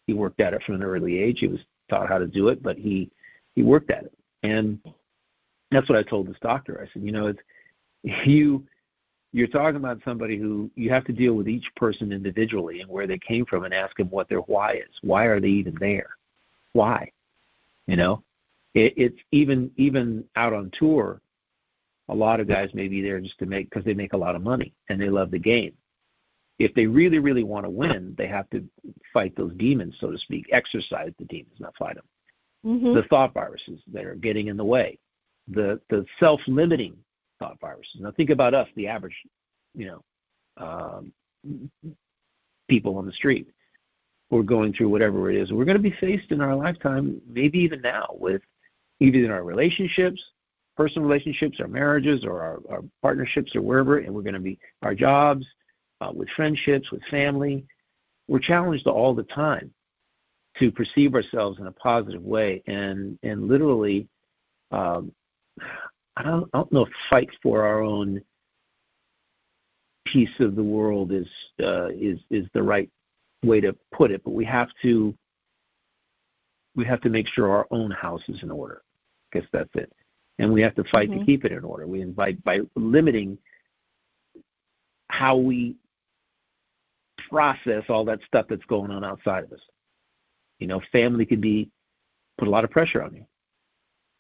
He worked at it from an early age. He was taught how to do it, but he worked at it. And that's what I told this doctor. I said, you're talking about somebody who you have to deal with each person individually and where they came from and ask them what their why is. Why are they even there? Why? It's even out on tour, a lot of guys may be there just because they make a lot of money and they love the game. If they really, really want to win, they have to fight those demons, so to speak, exercise the demons, not fight them. The thought viruses that are getting in the way, the self-limiting thought viruses. Now think about us, the average, people on the street. We're going through whatever it is. We're going to be faced in our lifetime, maybe even now, with either in our relationships, personal relationships, our marriages, or our partnerships, or wherever, and we're going to be our jobs, with friendships, with family. We're challenged all the time to perceive ourselves in a positive way, and literally, I don't know if fight for our own piece of the world is the right way to put it, but we have to make sure our own house is in order. I guess that's it. And we have to fight to keep it in order. We invite by limiting how we process all that stuff that's going on outside of us. Family can put a lot of pressure on you.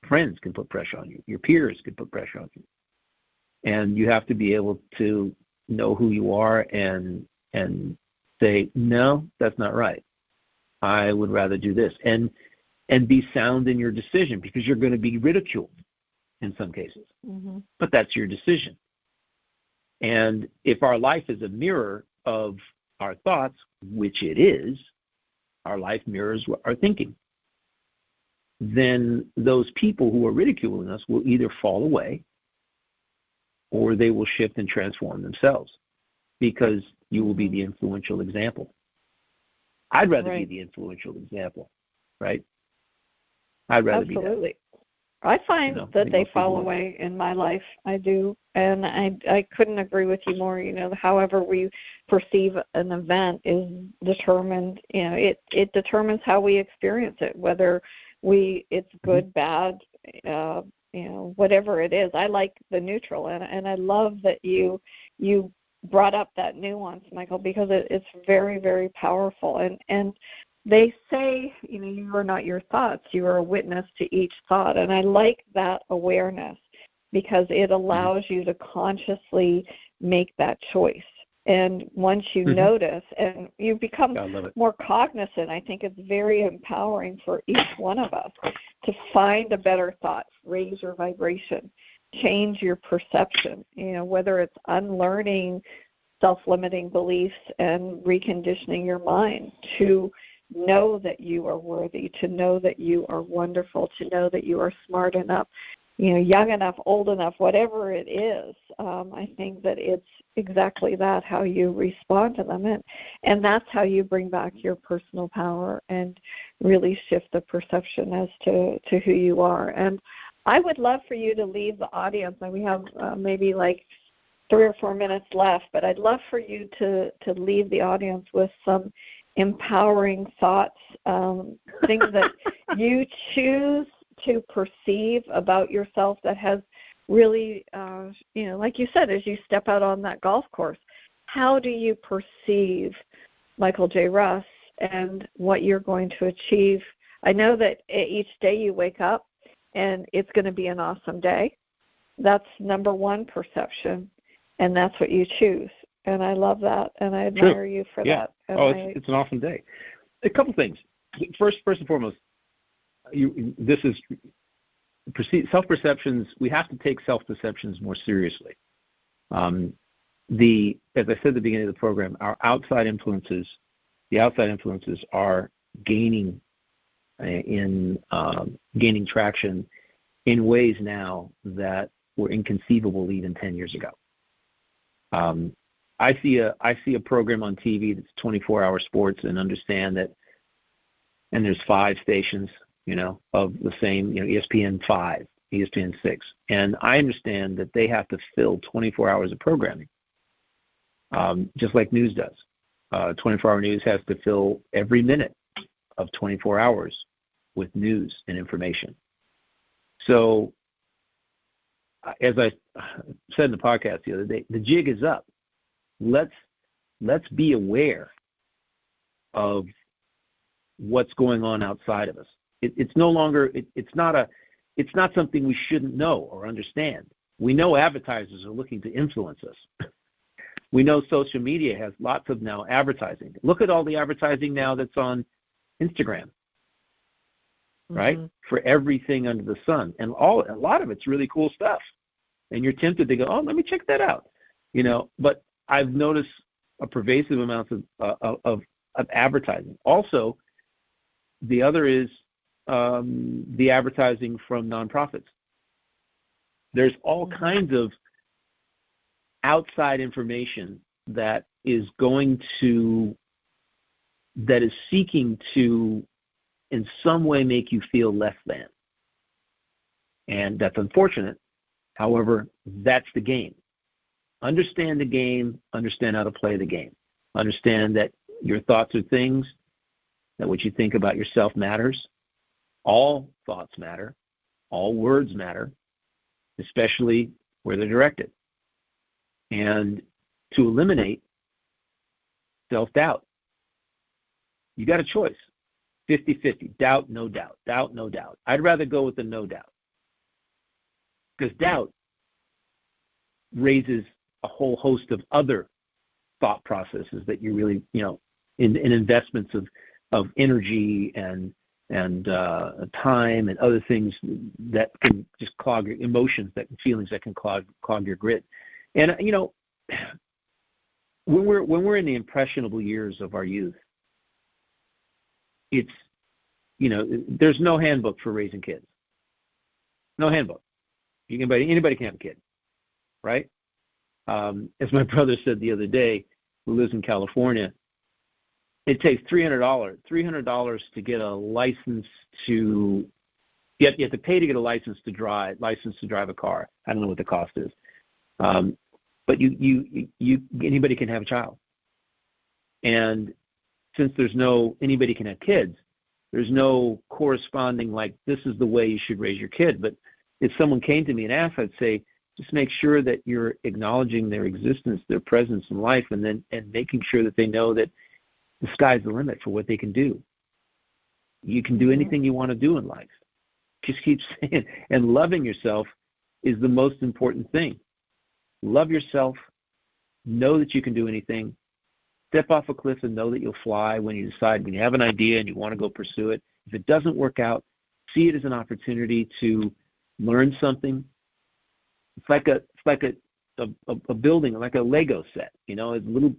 Friends can put pressure on you. Your peers can put pressure on you. And you have to be able to know who you are and say, no, that's not right. I would rather do this. And be sound in your decision, because you're going to be ridiculed in some cases. But that's your decision. And if our life is a mirror of our thoughts, which it is, our life mirrors our thinking, then those people who are ridiculing us will either fall away or they will shift and transform themselves, because you will be the influential example. I'd rather be the influential example, right? I'd rather be that. I find that they fall people away in my life. I do. And I couldn't agree with you more. However we perceive an event is determined, it determines how we experience it, whether it's good, bad, whatever it is. I like the neutral, and I love that you brought up that nuance, Michael, because it's very, very powerful. And they say, you are not your thoughts. You are a witness to each thought. And I like that awareness because it allows you to consciously make that choice. And once you notice and you become more cognizant, I think it's very empowering for each one of us to find a better thought, raise your vibration, change your perception, whether it's unlearning self-limiting beliefs and reconditioning your mind to know that you are worthy, to know that you are wonderful, to know that you are smart enough, young enough, old enough, whatever it is. I think that it's exactly that, how you respond to them. And that's how you bring back your personal power and really shift the perception as to who you are. And I would love for you to leave the audience, and we have maybe like 3 or 4 minutes left, but I'd love for you to leave the audience with some empowering thoughts, things that you choose to perceive about yourself that has really, like you said, as you step out on that golf course, how do you perceive Michael J. Russ and what you're going to achieve? I know that each day you wake up and it's going to be an awesome day. That's number one perception, and that's what you choose. And I love that, and I admire you for that. And it's an awesome day. A couple things. First and foremost, self-perceptions. We have to take self-perceptions more seriously. As I said at the beginning of the program, the outside influences are gaining traction in ways now that were inconceivable even 10 years ago. I see a program on TV that's 24-hour sports, and understand that, and there's 5 stations, of the same, ESPN 5, ESPN 6, and I understand that they have to fill 24 hours of programming, just like news does. 24-hour news has to fill every minute of 24 hours with news and information. So, as I said in the podcast the other day, the jig is up. Let's be aware of what's going on outside of us. It's no longer it's not something we shouldn't know or understand. We know advertisers are looking to influence us. We know social media has lots of now advertising. Look at all the advertising now that's on Instagram, right? For everything under the sun, and a lot of it's really cool stuff. And you're tempted to go, oh, let me check that out, But I've noticed a pervasive amount of advertising. Also, the other is the advertising from nonprofits. There's all kinds of outside information that is seeking to, in some way, make you feel less than. And that's unfortunate. However, that's the game. Understand the game, understand how to play the game. Understand that your thoughts are things, that what you think about yourself matters. All thoughts matter. All words matter, especially where they're directed. And to eliminate self-doubt, you got a choice, 50-50, doubt, no doubt, doubt, no doubt. I'd rather go with the no doubt, because doubt raises a whole host of other thought processes that you really, in investments of energy and time and other things that can just clog your emotions, feelings that can clog your grid. And when we're in the impressionable years of our youth, it's there's no handbook for raising kids. No handbook. Anybody can have a kid, right? As my brother said the other day, who lives in California, it takes $300 to get a license to You have to pay to get a license to drive a car. I don't know what the cost is. But anybody can have a child. And since anybody can have kids, there's no corresponding, like, this is the way you should raise your kid. But if someone came to me and asked, I'd say, just make sure that you're acknowledging their existence, their presence in life, and making sure that they know that the sky's the limit for what they can do. You can do anything you want to do in life. Just keep saying, and loving yourself is the most important thing. Love yourself. Know that you can do anything. Step off a cliff and know that you'll fly when you have an idea and you want to go pursue it. If it doesn't work out, see it as an opportunity to learn something. It's like a building, like a Lego set. Little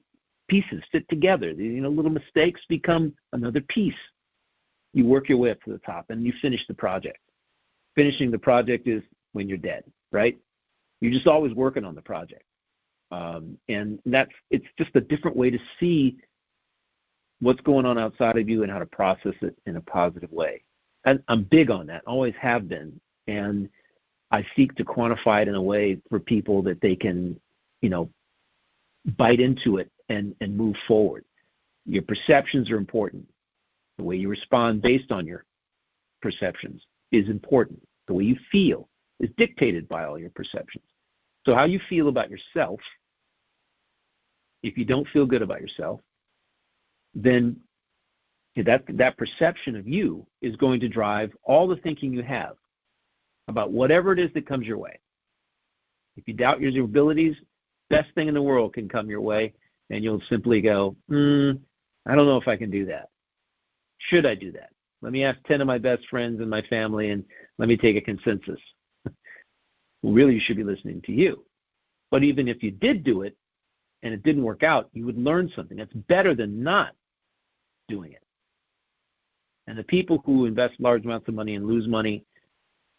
pieces fit together. Little mistakes become another piece. You work your way up to the top, and you finish the project. Finishing the project is when you're dead, right? You're just always working on the project. And it's just a different way to see what's going on outside of you and how to process it in a positive way. And I'm big on that, always have been. And I seek to quantify it in a way for people that they can, bite into it and move forward. Your perceptions are important. The way you respond based on your perceptions is important. The way you feel is dictated by all your perceptions. So how you feel about yourself, if you don't feel good about yourself, then that perception of you is going to drive all the thinking you have about whatever it is that comes your way. If you doubt your abilities, best thing in the world can come your way, and you'll simply go, I don't know if I can do that. Should I do that? Let me ask 10 of my best friends and my family, and let me take a consensus. Well, really, you should be listening to you. But even if you did do it and it didn't work out, you would learn something. That's better than not doing it. And the people who invest large amounts of money and lose money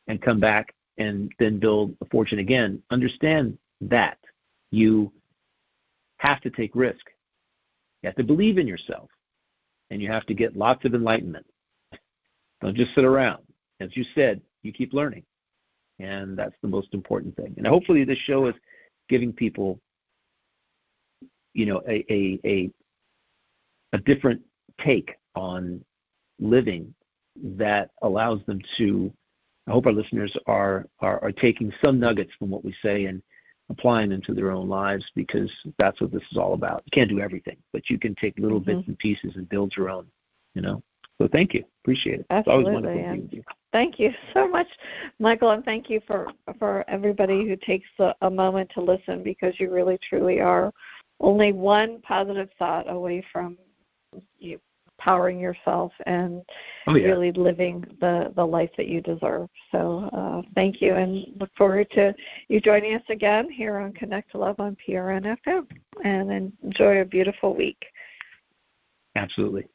and come back and then build a fortune again, understand that you have to take risk. You have to believe in yourself, and you have to get lots of enlightenment. Don't just sit around. As you said, you keep learning, and that's the most important thing. And hopefully this show is giving people, a different take on living that allows them to, I hope our listeners are taking some nuggets from what we say and applying them to their own lives, because that's what this is all about. You can't do everything, but you can take little bits and pieces and build your own, So thank you. Appreciate it. Absolutely. It's always wonderful to be with you. Thank you so much, Michael, and thank you for everybody who takes a moment to listen, because you really, truly are only one positive thought away from you powering yourself and really living the life that you deserve. So thank you, and look forward to you joining us again here on Connect to Love on PRN FM, and enjoy a beautiful week. Absolutely.